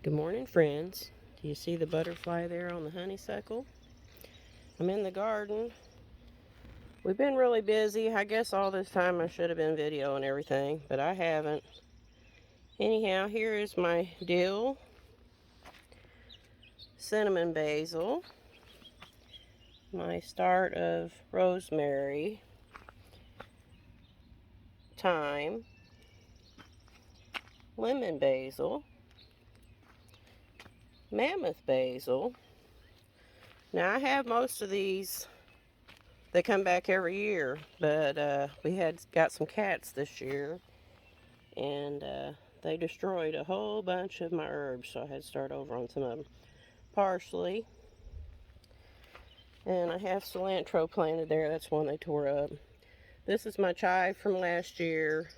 Good morning, friends. Do you see the butterfly there on the honeysuckle? I'm in the garden. We've been really busy. I guess all this time I should have been videoing everything, but I haven't. Anyhow, here is my dill, cinnamon basil, my start of rosemary, thyme, lemon basil, mammoth basil. Now I have most of these. They come back every year, but we had got some cats this year, and they destroyed a whole bunch of my herbs, so I had to start over on some of them. Parsley, and I have cilantro planted there. That's one they tore up. This is my chive from last year,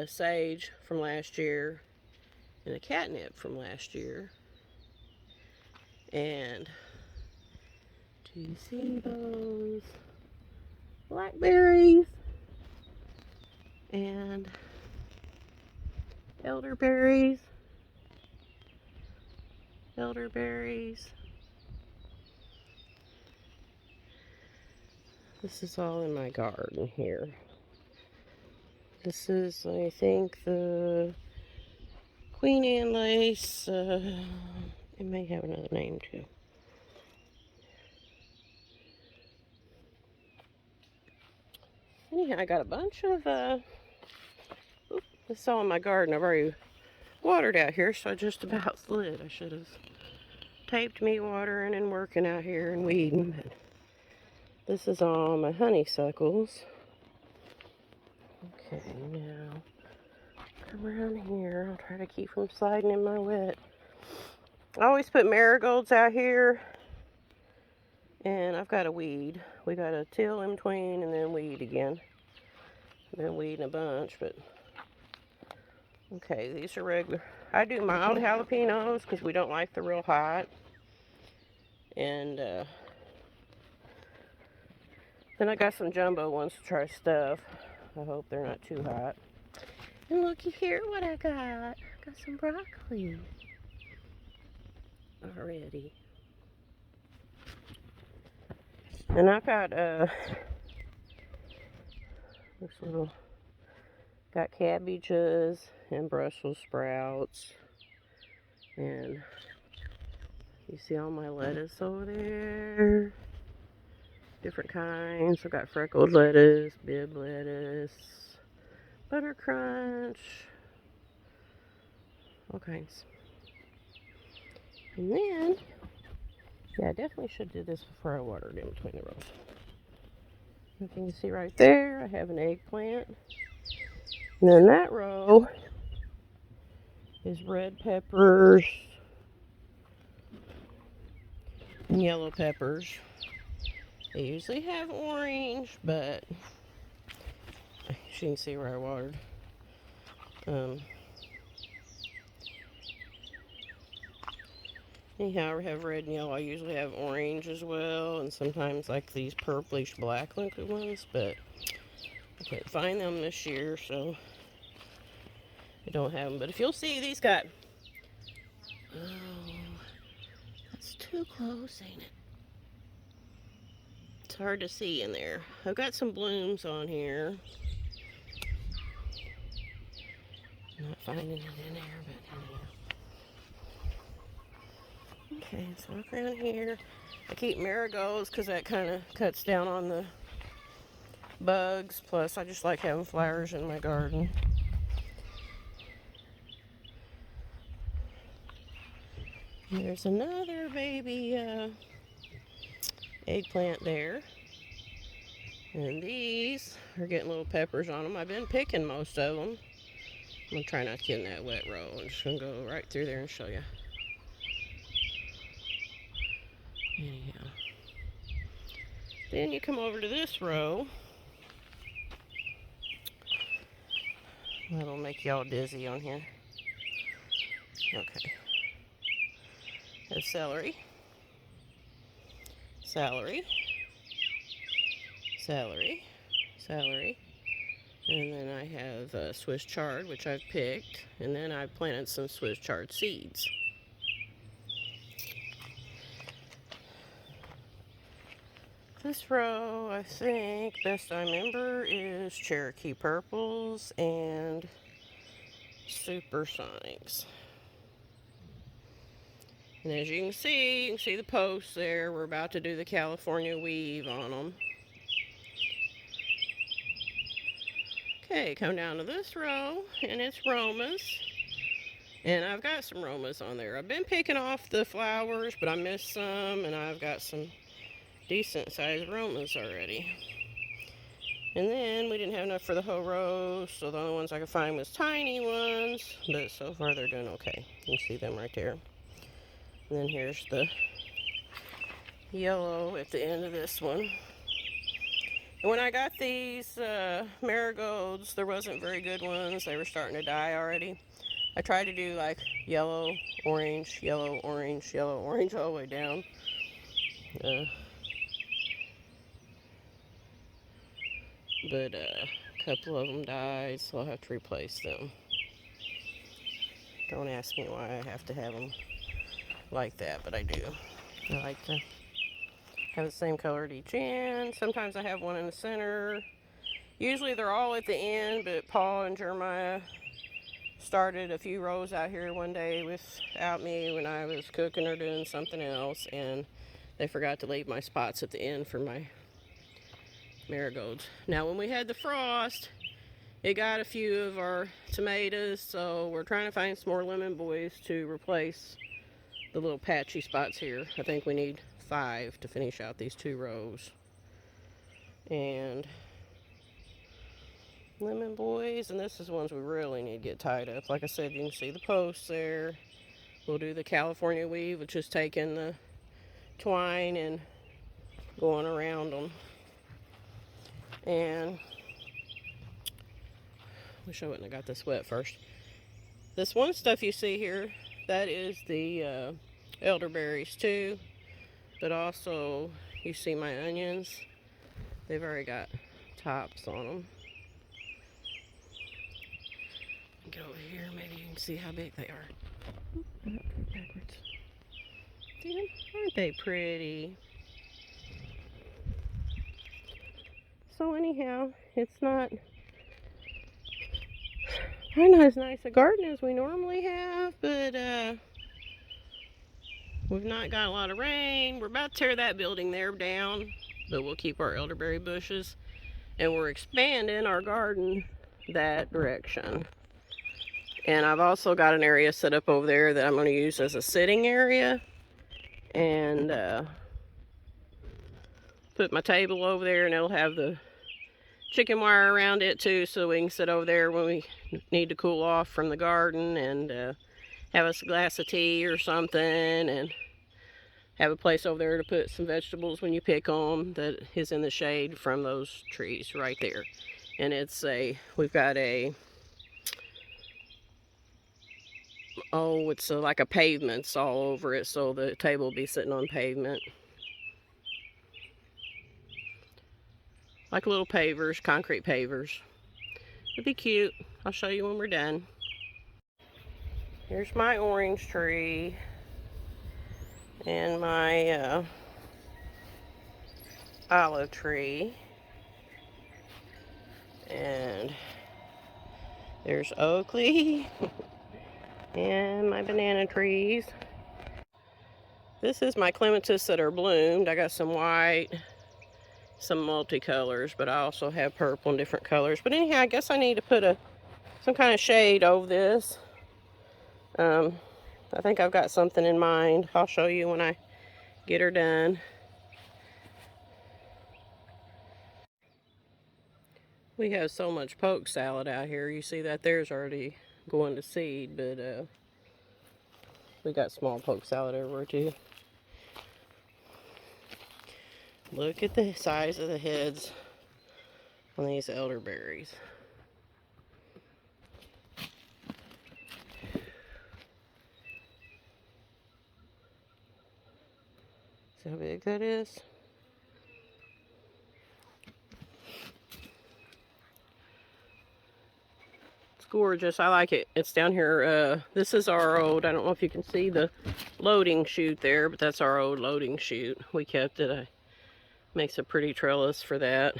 sage from last year, and a catnip from last year. And do you see those blackberries and elderberries? Elderberries. This is all in my garden here. This is, I think, the Queen Anne lace. It may have another name too. Anyhow, I got a bunch of, this is all in my garden. I've already watered out here, so I just about slid. I should have taped me watering and working out here and weeding. But this is all my honeysuckles. Okay, now come around here. I'll try to keep from sliding in my wet. I always put marigolds out here, and I've got to weed. We got to till in between and then weed again. I've been weeding a bunch, but okay, these are regular. I do mild jalapenos because we don't like the real hot. And then I got some jumbo ones to try stuff. I hope they're not too hot. And looky here what I got. Got some broccoli already. And I've got this little, got cabbages and Brussels sprouts. And you see all my lettuce over there. Different kinds. I've got freckled lettuce, bib lettuce, butter crunch, all kinds. And then, yeah, I definitely should do this before I watered in between the rows. You can see right there, I have an eggplant. And then that row is red peppers and yellow peppers. They usually have orange, but you can see where I watered. Anyhow, I have red and yellow. I usually have orange as well, and sometimes like these purplish black liquid ones, but I can't find them this year, so I don't have them. But if you'll see, these got, oh, that's too close, ain't it? It's hard to see in there. I've got some blooms on here. Not finding it in there, but anyhow. Okay, so look around here. I keep marigolds because that kind of cuts down on the bugs. Plus, I just like having flowers in my garden. There's another baby eggplant there. And these are getting little peppers on them. I've been picking most of them. I'm going to try not to get in that wet row. I'm just going to go right through there and show you. Anyhow. Then you come over to this row. That'll make y'all dizzy on here. Okay. There's celery. Celery. Celery. Celery. And then I have Swiss chard, which I've picked. And then I've planted some Swiss chard seeds. This row, I think, best I remember, is Cherokee Purples and Supersonics. And as you can see the posts there. We're about to do the California weave on them. Okay, come down to this row, and it's Romas. And I've got some Romas on there. I've been picking off the flowers, but I missed some, and I've got some decent sized Romas already. And then we didn't have enough for the whole row, so the only ones I could find was tiny ones, but so far they're doing okay. You can see them right there. And then here's the yellow at the end of this one. And when I got these marigolds, there wasn't very good ones. They were starting to die already. I tried to do like yellow, orange, yellow, orange, yellow, orange all the way down. But a couple of them died, so I'll have to replace them. Don't ask me why I have to have them like that, but I do. I like to have the same color at each end. Sometimes I have one in the center. Usually they're all at the end, but Paul and Jeremiah started a few rows out here one day without me when I was cooking or doing something else, and they forgot to leave my spots at the end for my marigolds. Now when we had the frost, it got a few of our tomatoes, so we're trying to find some more lemon boys to replace the little patchy spots here. I think we need 5 to finish out these 2 rows. And lemon boys, and this is ones we really need to get tied up. Like I said, you can see the posts there. We'll do the California weave, which is taking the twine and going around them. And wish I wouldn't have got this wet first. This one stuff you see here, that is the elderberries too, but also you see my onions. They've already got tops on them. Get over here, maybe you can see how big they are. Backwards. See them? Aren't they pretty? So anyhow, it's not probably not as nice a garden as we normally have, but we've not got a lot of rain. We're about to tear that building there down, but we'll keep our elderberry bushes, and we're expanding our garden that direction. And I've also got an area set up over there that I'm going to use as a sitting area, and put my table over there, and it'll have the chicken wire around it too, so we can sit over there when we need to cool off from the garden, and have us a glass of tea or something, and have a place over there to put some vegetables when you pick them that is in the shade from those trees right there. And we've got a, it's like a pavement all over it, so the table will be sitting on pavement. Like little pavers, concrete pavers. It'd be cute. I'll show you when we're done. Here's my orange tree and my olive tree. And there's Oakley and my banana trees. This is my clematis that are bloomed. I got some white, some multicolors, but I also have purple and different colors. But anyhow, I guess I need to put some kind of shade over this. I think I've got something in mind. I'll show you when I get her done. We have so much poke salad out here. You see that there's already going to seed, but we got small poke salad everywhere too. Look at the size of the heads on these elderberries. See how big that is? gorgeous. I like it. It's down here. This is our old, I don't know if you can see the loading chute there, but that's our old loading chute. We kept it. Makes a pretty trellis for that.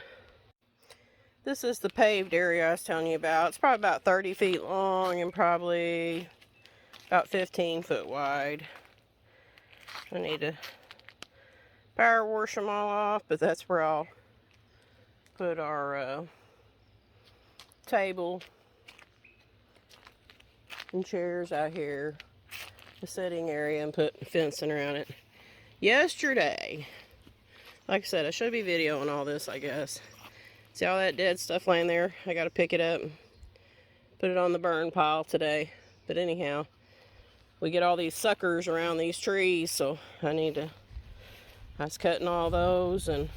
This is the paved area I was telling you about. It's probably about 30 feet long and probably about 15 foot wide. I need to power wash them all off, but that's where I'll put our table and chairs out here, the sitting area, and put fencing around it. Yesterday, like I said, I should be videoing all this, I guess. See all that dead stuff laying there? I gotta pick it up and put it on the burn pile today. But anyhow, we get all these suckers around these trees, so I was cutting all those and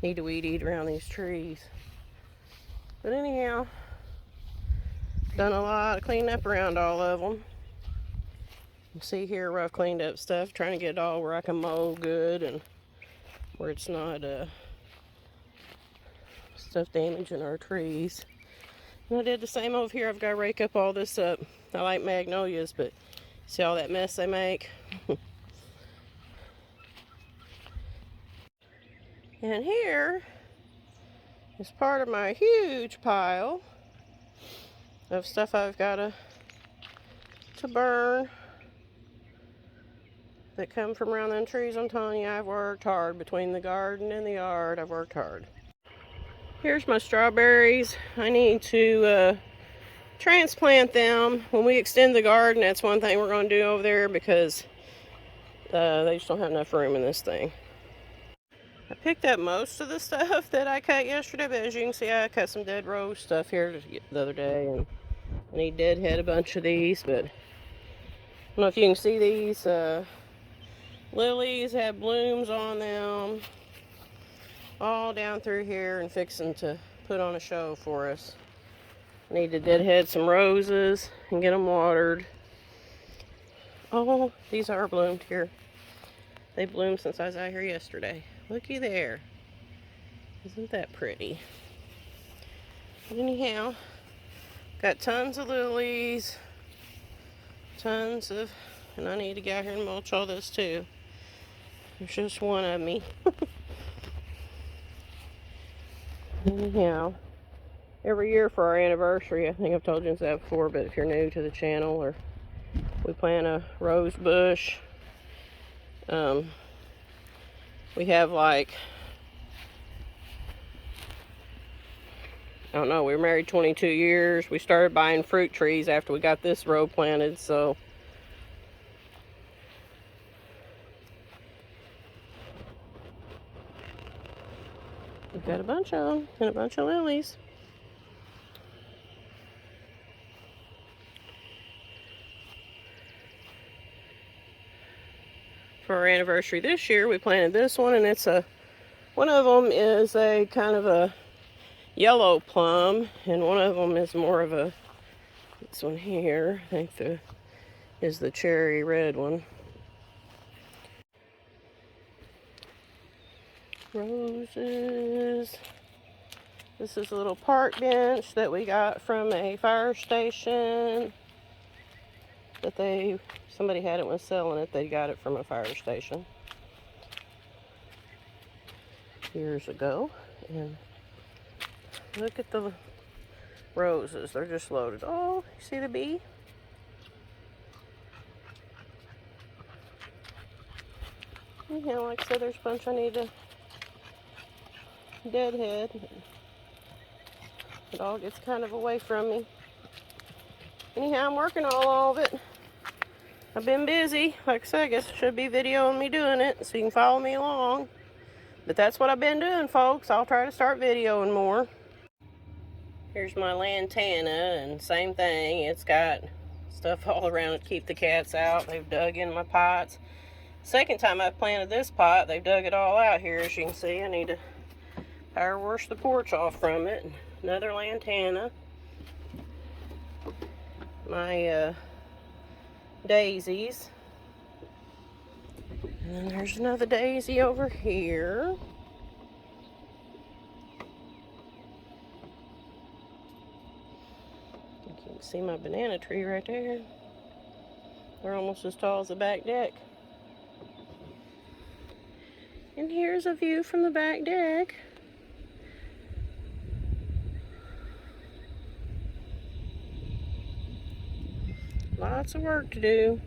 need to weed eat around these trees. But anyhow, done a lot of cleaning up around all of them. You see here where I've cleaned up stuff, trying to get it all where I can mow good and where it's not stuff damaging our trees. And I did the same over here. I've got to rake up all this up. I like magnolias, but see all that mess they make? And here is part of my huge pile of stuff I've got to burn that come from around them trees. I'm telling you, I've worked hard. Between the garden and the yard, I've worked hard. Here's my strawberries. I need to transplant them. When we extend the garden, that's one thing we're going to do over there, because they just don't have enough room in this thing. I picked up most of the stuff that I cut yesterday, but as you can see, I cut some dead rose stuff here the other day, and I need to deadhead a bunch of these, but I don't know if you can see these. Lilies have blooms on them all down through here and fixing to put on a show for us. I need to deadhead some roses and get them watered. Oh, these are bloomed here. They bloomed since I was out here yesterday. Looky there. Isn't that pretty? Anyhow, got tons of lilies. Tons of, and I need to get out here and mulch all this too. There's just one of me. Anyhow, every year for our anniversary, I think I've told you that before, but if you're new to the channel, or we plant a rose bush. We have like, I don't know, we were married 22 years. We started buying fruit trees after we got this row planted, so we've got a bunch of them and a bunch of lilies. For our anniversary this year, we planted this one, and it's one of them is a kind of a yellow plum, and one of them is more of a, this one here, I think is the cherry red one. Roses. This is a little park bench that we got from a fire station that somebody had it when selling it. They got it from a fire station years ago. And look at the roses. They're just loaded. Oh, you see the bee? Yeah, like I said, there's a bunch I need to deadhead. It all gets kind of away from me. Anyhow, I'm working on all of it. I've been busy. Like I said, I guess I should be videoing me doing it so you can follow me along. But that's what I've been doing, folks. I'll try to start videoing more. Here's my lantana, and same thing. It's got stuff all around it to keep the cats out. They've dug in my pots. Second time I've planted this pot, they've dug it all out here, as you can see. I need to power wash the porch off from it. Another lantana. My daisies. And then there's another daisy over here. can see my banana tree right there. They're almost as tall as the back deck. And here's a view from the back deck. Lots of work to do.